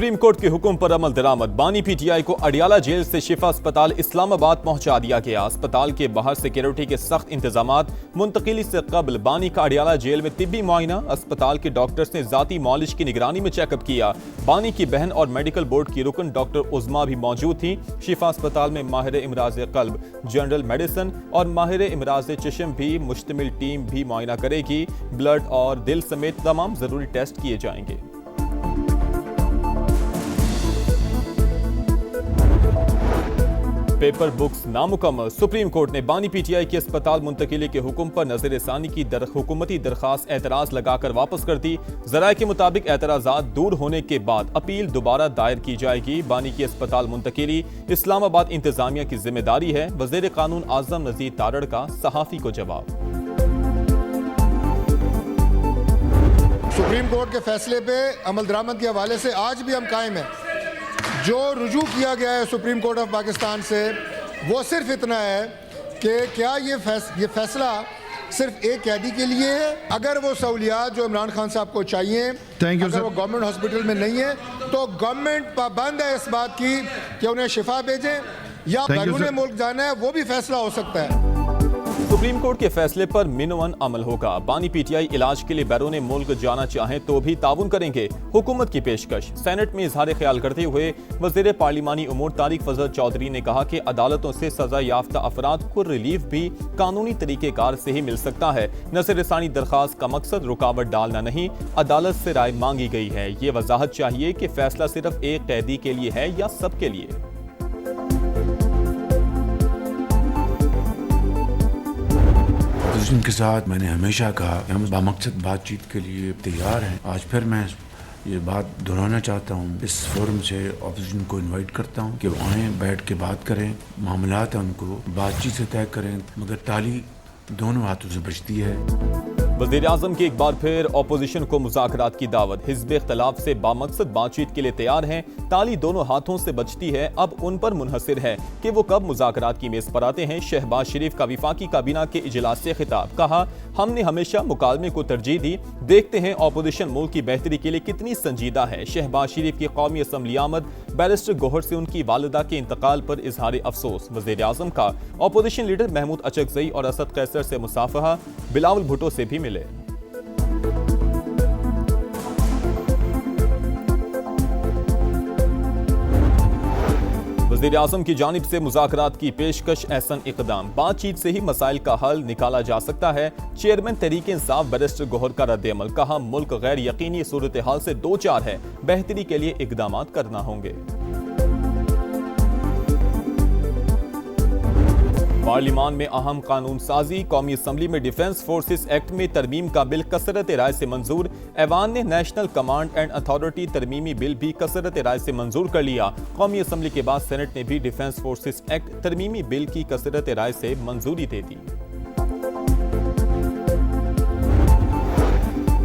Supreme court के हुक्म पर अमल दरामद। बानी पीटीआई को अडियाला जेल से शिफा अस्पताल इस्लामाबाद पहुंचा दिया गया। अस्पताल के बाहर सिक्योरिटी के सख्त इंतजामात। मुंतकिली से कबल बानी का अडियाला जेल में तिब्बी मुआयना। अस्पताल के डॉक्टर्स ने जाती मॉलिज की निगरानी में चेकअप किया। बानी की बहन और मेडिकल बोर्ड की रुकन डॉक्टर उज़मा भी मौजूद थी। शिफा अस्पताल में माहिर इमराज कल्ब, जनरल मेडिसिन और माहिर इमराज चश्म भी मुश्तमिल टीम भी मुआयना करेगी। ब्लड और दिल समेत तमाम जरूरी टेस्ट किए जाएंगे। पेपर बुक्स नामुकम्मल। सुप्रीम कोर्ट ने बानी पीटीआई के अस्पताल मुंतकिली के हुक्म पर नजरसानी की हुकूमती दरखास्त एतराज लगाकर वापस कर दी। जराये के मुताबिक एतराजात दूर होने के बाद अपील दोबारा दायर की जाएगी। बानी की अस्पताल मुंतकिली इस्लामाबाद इंतजामिया की जिम्मेदारी है। वजीर कानून आजम नजीर तारड़ का सहाफी को जवाब। सुप्रीम कोर्ट के फैसले पे अमल दरामद के हवाले से आज भी हम कायम हैं। जो रुजू किया गया है सुप्रीम कोर्ट ऑफ पाकिस्तान से वो सिर्फ इतना है कि क्या ये फैसला सिर्फ एक कैदी के लिए है। अगर वो सहूलियात जो इमरान खान साहब को चाहिए अगर वो गवर्नमेंट हॉस्पिटल में नहीं है तो गवर्नमेंट पाबंद है इस बात की कि उन्हें शिफा भेजें या बैरून मुल्क जाना है, वो भी फैसला हो सकता है। सुप्रीम कोर्ट के फैसले पर मिनवन अमल होगा। बानी पीटीआई इलाज के लिए बैरून मुल्क जाना चाहें तो भी ताउन करेंगे। हुकूमत की पेशकश। सेनेट में इजहार ख्याल करते हुए वजीर पार्लिमानी उमूर तारिक फजल चौधरी ने कहा कि अदालतों से सजा याफ्ता अफराद को रिलीफ भी कानूनी तरीकेकार से ही मिल सकता है। नजरसानी दरखास्त का मकसद रुकावट डालना नहीं, अदालत से राय मांगी गई है। ये वजाहत चाहिए कि फैसला सिर्फ एक कैदी के लिए है या सबके लिए। के साथ मैंने हमेशा कहा कि हम बामकसद बातचीत के लिए तैयार हैं। आज फिर मैं ये बात दोहराना चाहता हूँ। इस फोरम से ऑपोजिशन को इनवाइट करता हूँ कि वो आएँ, बैठ के बात करें, मामलात हैं उनको बातचीत से तय करें, मगर ताली दोनों हाथों से बचती है। वज़ीर आज़म की एक बार फिर अपोजिशन को मुज़ाकरात की दावत। हिज़्ब इख्तिलाफ से बामकसद बातचीत के लिए तैयार हैं। ताली दोनों हाथों से बचती है, अब उन पर मुनहसिर है कि वो कब मुज़ाकरात की मेज़ पर आते हैं। शहबाज शरीफ का विफाकी काबीना के इजलास से खिताब। कहा, हमने हमेशा मुकालमे को तरजीह दी, देखते हैं अपोजिशन मुल्क की बेहतरी के लिए कितनी संजीदा है। शहबाज शरीफ की कौमी असम्बली आमद। बैरिस्टर गोहर से उनकी वालिदा के इंतकाल पर इजहार अफसोस। वज़ीर आज़म का अपोजिशन लीडर महमूद अचकज़ई और असद कैसर से मुसाफहा। बिलावल भुट्टो से भी मिले। वज़ीर आज़म की जानिब से मुज़ाकरात की पेशकश एहसन इक़दाम। बातचीत से ही मसाइल का हल निकाला जा सकता है। चेयरमैन तहरीक इंसाफ बैरिस्टर गोहर का रद्द-ए-अमल। कहा, मुल्क गैर यकीनी सूरत हाल से दो चार है, बेहतरी के लिए इक़दामात करना होंगे। पार्लिमान में अहम कानून साजी। कौमी असम्बली में डिफेंस फोर्सेस एक्ट में तरमीम का बिल कसरत राय से मंजूर। ऐवान ने नेशनल कमांड एंड अथॉरिटी तरमीमी बिल भी कसरत राय से मंजूर कर लिया। कौमी असम्बली के बाद सेनेट ने भी डिफेंस फोर्सेस एक्ट तरमीमी बिल की कसरत राय से मंजूरी दे दी।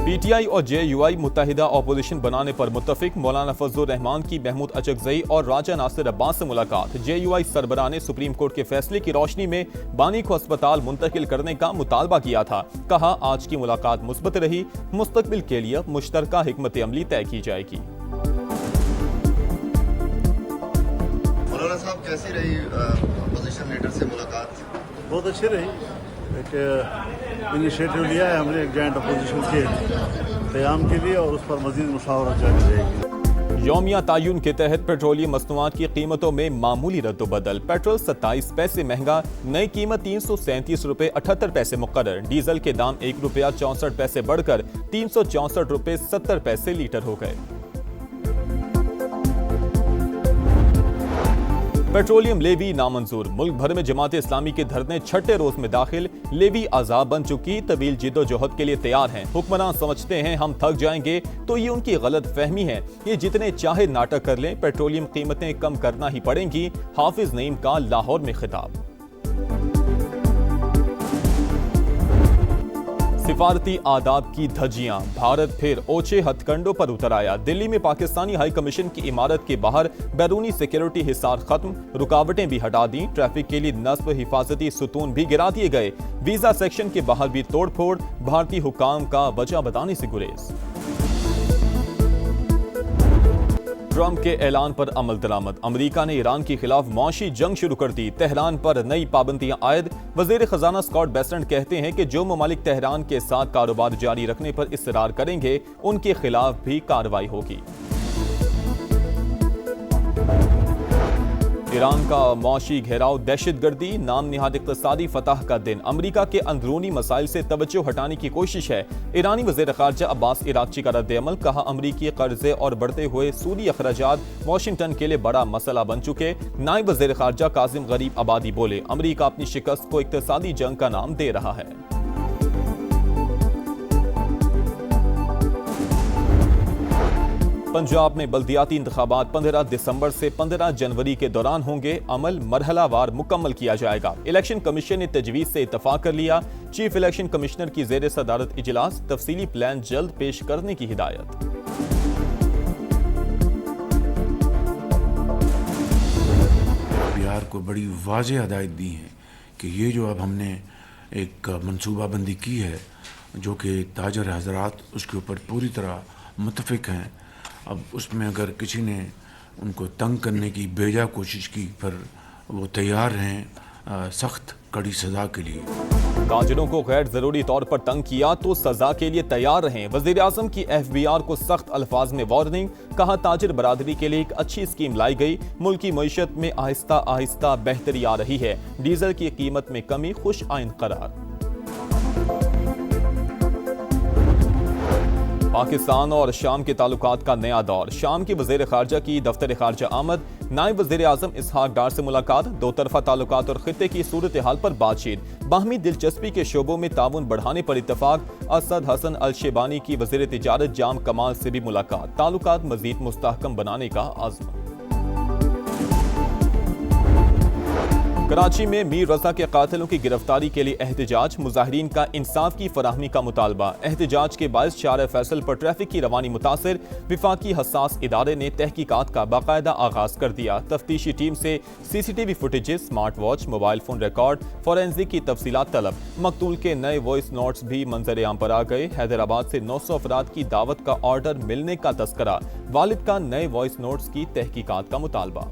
पीटीआई और जेयूआई मुत्तहिदा अपोजिशन बनाने पर मुत्तफिक। मौलाना फजलुर रहमान की महमूद अचकज़ई और राजा नासिर अब्बास से मुलाकात। जेयूआई सरबराह ने सुप्रीम कोर्ट के फैसले की रोशनी में बानी को अस्पताल मुंतकिल करने का मुतालबा किया था। कहा, आज की मुलाकात मुस्बत रही, मुस्तकबिल के लिए मुश्तरका हिकमत अमली तय की जाएगी। मौलाना साहब, कैसी रही अपोजिशन लीडर से मुलाकात? बहुत अच्छी रही। एक इनिशिएटिव लिया है हमने एक जॉइंट अपोजिशन के क़याम के लिए और उस पर मज़ीद मुशावरत जारी रहेगी। यौमिया तायुन के तहत पेट्रोलियम मसनूआत की कीमतों में मामूली रद्द-ओ-बदल। पेट्रोल 27 पैसे महंगा, नई कीमत 337 रुपये 78 पैसे मुकर्रर। डीजल के दाम 1 रुपया 64 पैसे बढ़कर 364 रुपये 70 पैसे लीटर हो गए। पेट्रोलियम लेवी नामंजूर। मुल्क भर में जमात इस्लामी के धरने छठे रोज में दाखिल। लेवी आज़ाब बन चुकी, तवील जिद्दोजहद के लिए तैयार हैं। हुक्मरान समझते हैं हम थक जाएंगे, तो ये उनकी गलत फहमी है। ये जितने चाहे नाटक कर लें, पेट्रोलियम कीमतें कम करना ही पड़ेंगी। हाफिज नईम का लाहौर में खिताब। सिफारती आदाब की धज्जियां। भारत फिर ओछे हथकंडों पर उतर आया। दिल्ली में पाकिस्तानी हाई कमीशन की इमारत के बाहर बैरूनी सिक्योरिटी हिसार खत्म, रुकावटें भी हटा दी। ट्रैफिक के लिए नस्ब हिफाजती सुतून भी गिरा दिए गए। वीजा सेक्शन के बाहर भी तोड़फोड़, भारतीय हुकाम का वजह बताने से गुरेज। ट्रंप के ऐलान पर अमल दरामद। अमेरिका ने ईरान के खिलाफ मौशी जंग शुरू कर दी। तेहरान पर नई पाबंदियां आयद। वजीर खजाना स्कॉट बेसेंट कहते हैं कि जो ममालिक तेहरान के साथ कारोबार जारी रखने पर इसरार करेंगे उनके खिलाफ भी कार्रवाई होगी। ईरान का मौशी घेराव दहशतगर्दी नाम निहाद इक़्तिसादी फतह का दिन। अमेरिका के अंदरूनी मसाइल से तवज्जो हटाने की कोशिश है। ईरानी वज़ीर ख़ारजा अब्बास इराक़ची का रद्द-ए-अमल। कहा अमेरिकी कर्जे और बढ़ते हुए सूदी अखराजात वाशिंगटन के लिए बड़ा मसला बन चुके। नायब वज़ीर ख़ारजा कासिम गरीब आबादी बोले अमेरिका अपनी शिकस्त को इक़्तिसादी जंग का नाम दे रहा है। पंजाब में बल्दियाती इंतखाबात 15 दिसंबर से 15 जनवरी के दौरान होंगे। अमल मरहलावार मुकम्मल किया जाएगा। इलेक्शन कमीशन ने तजवीज़ से इत्तफाक कर लिया। चीफ इलेक्शन कमिश्नर की ज़ेर सदारत इजलास। तफसीली प्लान जल्द पेश करने की हिदायत। बिहार को बड़ी वाज़ेह हदायत दी है कि ये जो अब हमने एक मनसूबाबंदी की है, जो कि ताजर हजरात उसके ऊपर पूरी तरह मुत्तफिक हैं, अब उसमें अगर किसी ने उनको तंग करने की बेजा कोशिश की पर वो तैयार हैं सख्त कड़ी सज़ा के लिए। ताजिरों को गैर जरूरी तौर पर तंग किया तो सजा के लिए तैयार रहें। वज़ीर आज़म की FBR को सख्त अल्फाज में वार्निंग। कहा ताजिर बरादरी के लिए एक अच्छी स्कीम लाई गई। मुल्की मईशत में आहिस्ता आहिस्ता बेहतरी आ रही है। डीजल की कीमत में कमी खुश आइंद करार। पाकिस्तान और शाम के ताल्लुकात का नया दौर। शाम की वज़ीर ख़ारजा की दफ्तर ख़ारजा आमद। नायब वज़ीर आज़म इसहाक डार से मुलाकात। दो तरफ़ा ताल्लुकात और ख़ित्ते की सूरत हाल पर बातचीत। बाहमी दिलचस्पी के शोबों में ताउन बढ़ाने पर इत्तफाक। असद हसन अल शेबानी की वज़ीर तिजारत जाम कमाल से भी मुलाकात। ताल्लुकात मज़ीद मुस्तहकम बनाने का आज़म। कराची में मीर रजा के कातिलों की गिरफ्तारी के लिए एहतजाज। मुजाहिरीन का इंसाफ की फराहमी का मुतालबा। एहतजाज के बायस शार फैसल पर ट्रैफिक की रवानी मुतासिर। विफाकी हसास इदारे ने तहकीकात का बाकायदा आगाज कर दिया। तफ्तीशी टीम से CCTV footages, smart watch, mobile phone record, forensic की तफसीलात तलब। मकतूल के नए वॉइस नोट्स भी मंजर आम पर आ गए। हैदराबाद से 900 अफराद की दावत का ऑर्डर मिलने का तस्करा। वालिद का नए वॉइस नोट्स की तहकीकात का मुतालबा।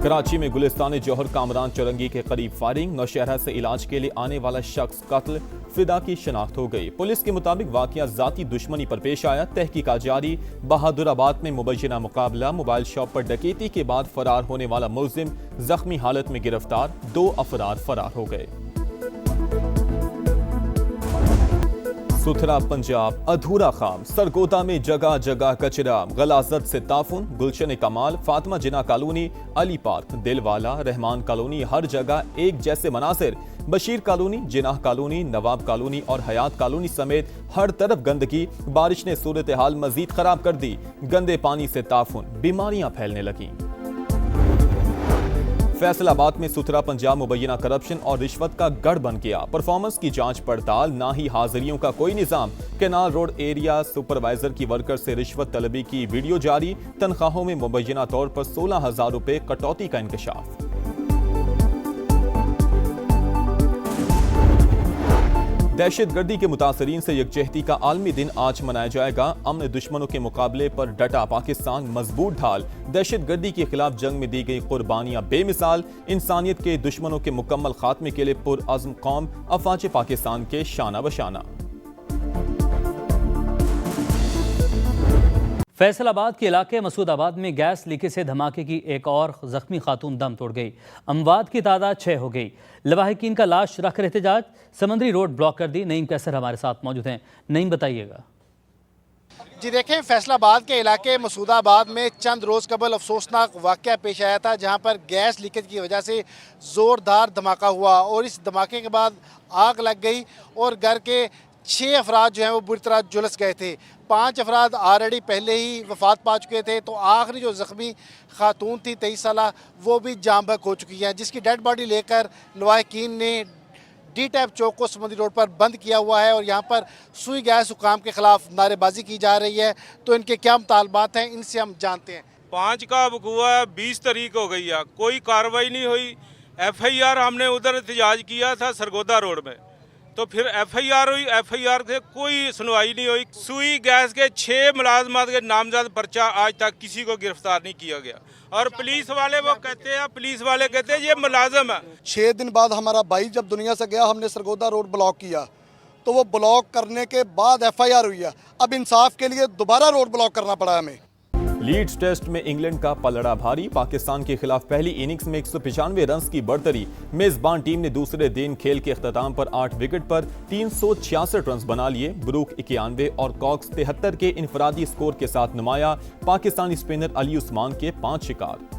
कराची में गुलिस्तान जौहर कामरान चौरंगी के करीब फायरिंग। नौशहरा से इलाज के लिए आने वाला शख्स कत्ल। फिदा की शनाख्त हो गई। पुलिस के मुताबिक वाकया जाती दुश्मनी पर पेश आया। तहकीकात जारी। बहादुराबाद में मुबैना मुकाबला। मोबाइल शॉप पर डकैती के बाद फरार होने वाला मुलजिम जख्मी हालत में गिरफ्तार। 2 अफराद फरार हो गए। सुथरा पंजाब अधूरा खाम। सरगोदा में जगह जगह कचरा। गलाजत से ताफुन। गुलशन कमाल, फातिमा जिना कॉलोनी, अली पार्क, दिलवाला, रहमान कॉलोनी, हर जगह एक जैसे मनासिर। Bashir colony, Jinnah colony, Nawab colony और हयात कॉलोनी समेत हर तरफ गंदगी। बारिश ने सूरत हाल मजीद खराब कर दी। गंदे पानी से ताफुन, बीमारियां फैलने लगी। फैसलाबाद में सुथरा पंजाब मुबैना करप्शन और रिश्वत का गढ़ बन गया। परफॉर्मेंस की जांच पड़ताल, ना ही हाजिरियों का कोई निजाम। कैनाल रोड एरिया सुपरवाइजर की वर्कर से रिश्वत तलबी की वीडियो जारी। तनख्वाहों में मुबैना तौर पर 16,000 रुपए कटौती का इंकशाफ। दहशतगर्दी के मुतासरीन से यकजहती का आलमी दिन आज मनाया जाएगा। अमन दुश्मनों के मुकाबले पर डटा पाकिस्तान, मजबूत ढाल। दहशतगर्दी के खिलाफ जंग में दी गई कुर्बानियां बेमिसाल। इंसानियत के दुश्मनों के मुकम्मल खात्मे के लिए पुरअज़्म कौम। अफवाज पाकिस्तान के शाना बशाना। फैसलाबाद के इलाके मसूदाबाद में गैस लीकेज से धमाके की एक और जख्मी खातून दम तोड़ गई। अमवात की तादाद 6 हो गई। लवाहिकीन का लाश रखकर एहतजाज। समंदरी रोड ब्लॉक कर दी। नईम कैसर हमारे साथ मौजूद हैं। नईम बताइएगा। जी देखें, फैसलाबाद के इलाके मसूदाबाद में चंद रोज़ कबल अफसोसनाक वाक़या पेश आया था, जहां पर गैस लीकेज की वजह से ज़ोरदार धमाका हुआ और इस धमाके के बाद आग लग गई और घर के 6 अफराद जो हैं वो बुरी तरह झुलस गए थे। 5 अफराद ऑलरेडी पहले ही वफात पा चुके थे, तो आखिरी जो ज़ख्मी खातून थी 23 साला, वो भी जाम बहक हो चुकी हैं, जिसकी डेड बॉडी लेकर लवाहिकीन ने डी टैप चौक को समंदरी रोड पर बंद किया हुआ है और यहाँ पर सुई गैस हुकाम के खिलाफ नारेबाजी की जा रही है। तो इनके क्या मुतालबात हैं, इनसे हम जानते हैं। 5 का वकूआ 20 तारीख हो गई है, कोई कार्रवाई नहीं हुई। FIR हमने उधर एहतजाज किया था सरगोदा रोड में, तो फिर FIR हुई, FIR से कोई सुनवाई नहीं हुई। सुई गैस के 6 मुलाजमात के नामजद पर्चा आज तक किसी को गिरफ्तार नहीं किया गया। और पुलिस वाले वो कहते हैं ये मुलाजम है। 6 दिन बाद हमारा भाई जब दुनिया से गया, हमने सरगोदा रोड ब्लॉक किया, तो वो ब्लॉक करने के बाद FIR हुई है। अब इंसाफ के लिए दोबारा रोड ब्लॉक करना पड़ा हमें। लीड्स टेस्ट में इंग्लैंड का पलड़ा भारी। पाकिस्तान के खिलाफ पहली इनिंग्स में 195 रन की बढ़तरी। मेजबान टीम ने दूसरे दिन खेल के अख्ताम पर 8 विकेट पर 366 रन बना लिए। ब्रूक 91 और कॉक्स 73 के इनफरादी स्कोर के साथ नुमाया। पाकिस्तानी स्पिनर अली उस्मान के 5 शिकार।